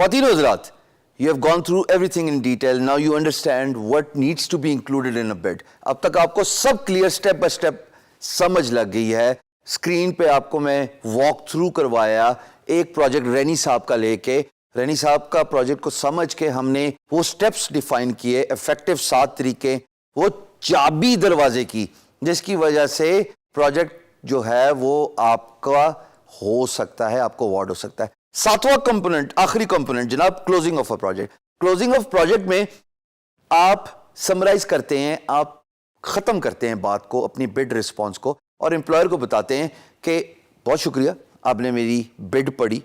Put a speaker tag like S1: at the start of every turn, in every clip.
S1: Khawateen o Hazrat, you have gone through everything in detail. Now you understand what needs to be included in a bid. اب تک آپ کو سب clear step by step سمجھ لگ گئی ہے. Screen پہ آپ کو میں واک تھرو کروایا ایک پروجیکٹ رینی صاحب کا لے کے. رینی صاحب کا پروجیکٹ کو سمجھ کے ہم نے وہ سٹیپس ڈیفائن کیے, افیکٹو 7 طریقے, وہ چابی دروازے کی جس کی وجہ سے پروجیکٹ جو ہے وہ آپ کا ہو سکتا ہے, آپ کو اوارڈ ہو سکتا ہے. 7واں کمپوننٹ, آخری کمپوننٹ جناب, closing of a project. Closing of project میں آپ سمرائز کرتے ہیں, آپ ختم کرتے ہیں بات کو, اپنی بڈ رسپانس کو, اور امپلائر کو بتاتے ہیں کہ بہت شکریہ آپ نے میری بڈ پڑھی,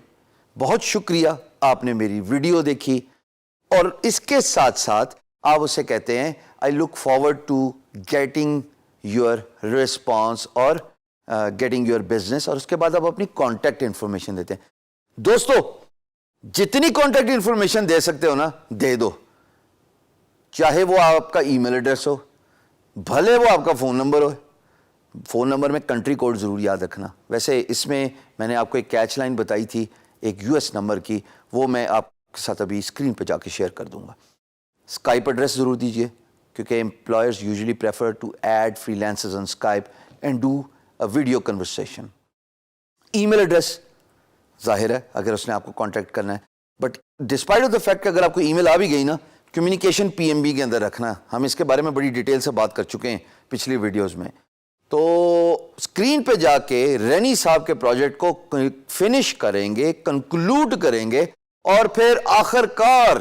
S1: بہت شکریہ آپ نے میری ویڈیو دیکھی, اور اس کے ساتھ ساتھ آپ اسے کہتے ہیں I look forward to getting your response اور گیٹنگ یور بزنس, اور اس کے بعد آپ اپنی کانٹیکٹ انفارمیشن دیتے ہیں. دوستو جتنی کانٹیکٹ انفارمیشن دے سکتے ہو نا دے دو, چاہے وہ آپ کا ای میل ایڈریس ہو, بھلے وہ آپ کا فون نمبر ہو. فون نمبر میں کنٹری کوڈ ضرور یاد رکھنا. ویسے اس میں نے آپ کو ایک کیچ لائن بتائی تھی ایک یو ایس نمبر کی, وہ میں آپ کے ساتھ ابھی اسکرین پہ جا کے شیئر کر دوں گا. اسکائپ ایڈریس ضرور دیجئے کیونکہ employers usually prefer to add freelancers on Skype and do a video conversation. Email address ظاہر ہے اگر اس نے آپ کو کانٹیکٹ کرنا ہے, but despite of the fact کہ اگر آپ کو ای میل آ بھی گئی نا, کمیونیکیشن پی ایم بی کے اندر رکھنا. ہم اس کے بارے میں بڑی ڈیٹیل سے بات کر چکے ہیں پچھلی ویڈیوز میں. تو اسکرین پہ جا کے رینی صاحب کے پروجیکٹ کو فنش کریں گے, کنکلوڈ کریں گے, اور پھر آخر کار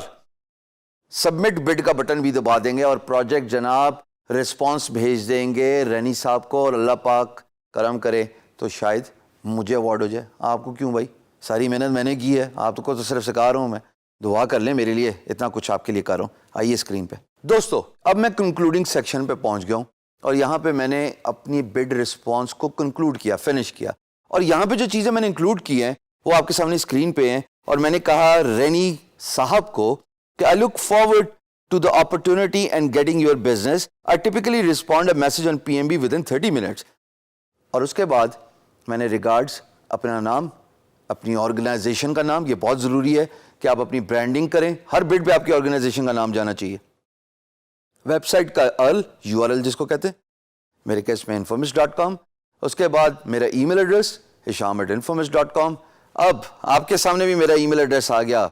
S1: سبمٹ بڈ کا بٹن بھی دبا دیں گے, اور پروجیکٹ جناب رسپانس بھیج دیں گے رینی صاحب کو, اور اللہ پاک کرم کرے تو شاید مجھے اوارڈ ہو جائے. آپ کو کیوں بھائی, ساری محنت میں نے کی ہے, آپ کو تو صرف سکھا رہا ہوں میں. دعا کر لیں میرے لیے, اتنا کچھ آپ کے لیے کر رہا ہوں. آئیے اسکرین پہ. دوستو اب میں کنکلوڈنگ سیکشن پہ پہنچ گیا ہوں, اور یہاں پہ میں نے اپنی بڈ رسپانس کو کنکلوڈ کیا, فنش کیا, اور یہاں پہ جو چیزیں میں نے انکلوڈ کی ہیں وہ آپ کے سامنے اسکرین پہ ہیں. اور میں نے کہا رینی صاحب کو کہ I look forward to the opportunity and getting your business, I typically respond a message on P M B within 30 minutes. اور اس کے بعد میں نے ریگارڈز, اپنا نام, اپنی آرگنائزیشن کا نام, یہ بہت ضروری ہے کہ آپ اپنی برانڈنگ کریں, ہر بڈ پہ آپ کی آرگنائزیشن کا نام جانا چاہیے. ویب سائٹ کا یو آر ایل جس کو کہتے ہیں, میرے کیس میں infomist.com. اس کے بعد میرا ای میل ایڈریس hisham@infomist.com. اب آپ کے سامنے بھی میرا ای میل ایڈریس آ گیا,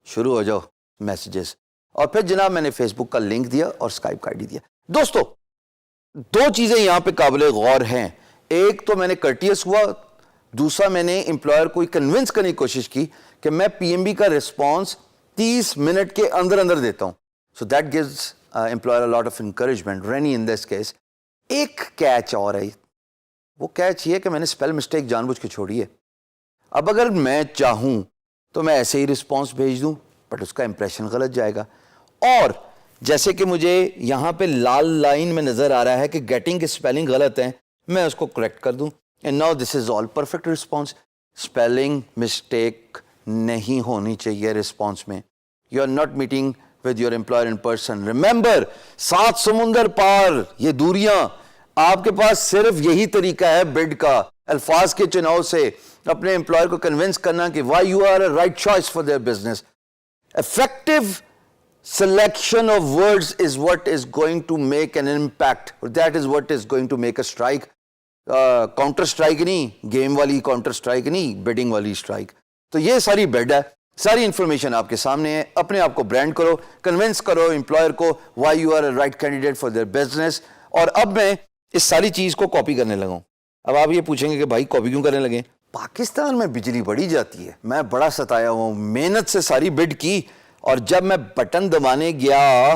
S1: شروع ہو جاؤ میسیجز. اور پھر جناب میں نے فیس بک کا لنک دیا اور اسکائپ کا آئی ڈی دیا. دوستو 2 چیزیں یہاں پہ قابل غور ہیں. ایک تو میں نے کرٹیس ہوا, دوسرا میں نے امپلائر کو کنونس کرنے کی کوشش کی کہ میں پی ایم بی کا رسپانس 30 منٹ کے اندر اندر دیتا ہوں. So that gives employer a lot of encouragement. رینی ان دس کیس ایک کیچ اور ہے, وہ کیچ یہ کہ میں نے اسپیل مسٹیک جان بوجھ کے چھوڑی ہے. اب اگر میں چاہوں تو میں ایسے ہی رسپانس بھیج دوں, بٹ اس کا امپریشن غلط جائے گا. اور جیسے کہ مجھے یہاں پہ لال لائن میں نظر آ رہا ہے کہ گیٹنگ کے اسپیلنگ غلط ہیں, میں اس کو کریکٹ کر دوں. And now this is all perfect response. Spelling mistake نہیں ہونی چاہیے رسپانس میں. You are not meeting with your employer in person. Remember, 7 سمندر پار یہ دوریاں, آپ کے پاس صرف یہی طریقہ ہے بڈ کا, الفاظ کے چناؤ سے اپنے امپلائر کو کنونس کرنا کہ why you are a right choice for their business. Effective selection of words is what is going to make an impact. That is what is going to make a strike. Counter strike نہیں, game والی counter strike نہیں, bidding والی strike. تو یہ ساری بڈ ہے, ساری information آپ کے سامنے ہے. اپنے آپ کو برانڈ کرو, کنونس کرو امپلائر کو why you are a right candidate for their business. اور اب میں اس ساری چیز کو کاپی کرنے لگا ہوں. اب آپ یہ پوچھیں گے کہ بھائی کاپی کیوں کرنے لگے؟ پاکستان میں بجلی بڑی جاتی ہے, میں بڑا ستایا ہوں, محنت سے ساری بڈ کی, اور جب میں بٹن دبانے گیا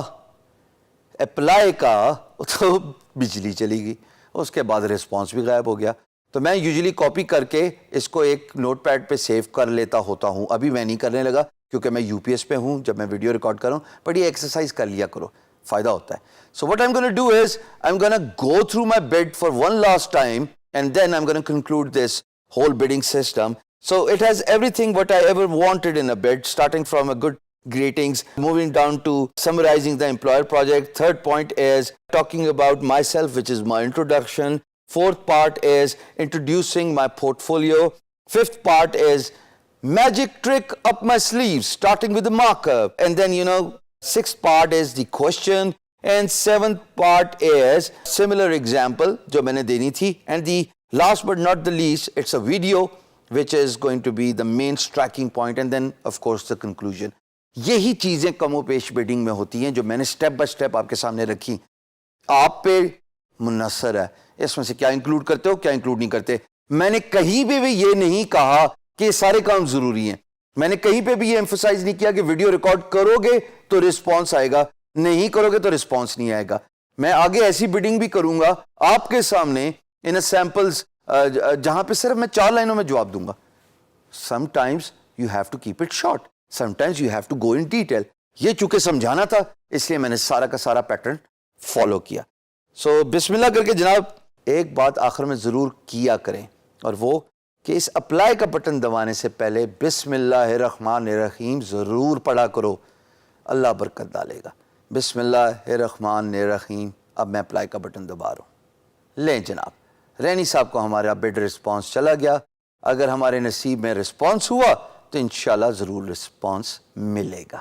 S1: اپلائی کا تو بجلی چلی گئی, اس کے بعد رسپانس بھی غائب ہو گیا. تو میں یوزلی کاپی کر کے اس کو ایک نوٹ پیڈ پہ سیو کر لیتا ہوتا ہوں. ابھی میں نہیں کرنے لگا کیونکہ میں یو پی ایس پہ ہوں جب میں ویڈیو ریکارڈ کر رہا ہوں, بٹ یہ ایکسرسائز کر لیا کرو, فائدہ ہوتا ہے. So what I am gonna do is I am gonna go through my bid for one last time, and then I am gonna conclude this whole bidding system. So it has everything what I ever wanted in a bid, starting from a good greetings, moving down to summarizing the employer project. Third point is talking about myself, which is my introduction. Fourth part is introducing my portfolio. Fifth part is Magic trick up my sleeve, starting with the marker. And then, sixth part is the question. And seventh part is similar example جو میں نے دینی تھی. And the last but not the least, it's a video which is going to be the main striking point, and then of course the conclusion. یہی چیزیں کم و بیش bedding میں ہوتی ہیں جو میں نے سٹیپ بائی سٹیپ آپ کے سامنے رکھی. آپ پہ منحصر ہے اس میں سے کیا انکلوڈ کرتے ہو, کیا انکلوڈ نہیں کرتے. میں نے کہیں پہ بھی یہ نہیں کہا کہ سارے کام ضروری ہیں. میں نے کہیں پہ بھی یہ ایمفسائز نہیں کیا کہ ویڈیو ریکارڈ کرو گے تو رسپانس آئے گا, نہیں کرو گے تو رسپانس نہیں آئے گا. میں آگے ایسی بیڈنگ بھی کروں گا آپ کے سامنے ان سیمپلز جہاں پہ صرف میں 4 لائنوں میں جواب دوں گا. Sometimes you have to keep it short, sometimes you have to go in detail. یہ چونکہ سمجھانا تھا اس لیے میں نے سارا کا سارا پیٹرن فالو کیا. سو بسم اللہ کر کے جناب ایک بات آخر میں ضرور کیا کریں, اور وہ کہ اس اپلائی کا بٹن دبانے سے پہلے بسم اللہ الرحمن الرحیم ضرور پڑھا کرو, اللہ برکت ڈالے گا. بسم اللہ الرحمن الرحیم. اب میں اپلائی کا بٹن دبا رہا ہوں. لیں جناب, رینی صاحب کو ہمارا بڈ رسپانس چلا گیا. اگر ہمارے نصیب میں رسپانس ہوا تو انشاءاللہ ضرور رسپانس ملے گا.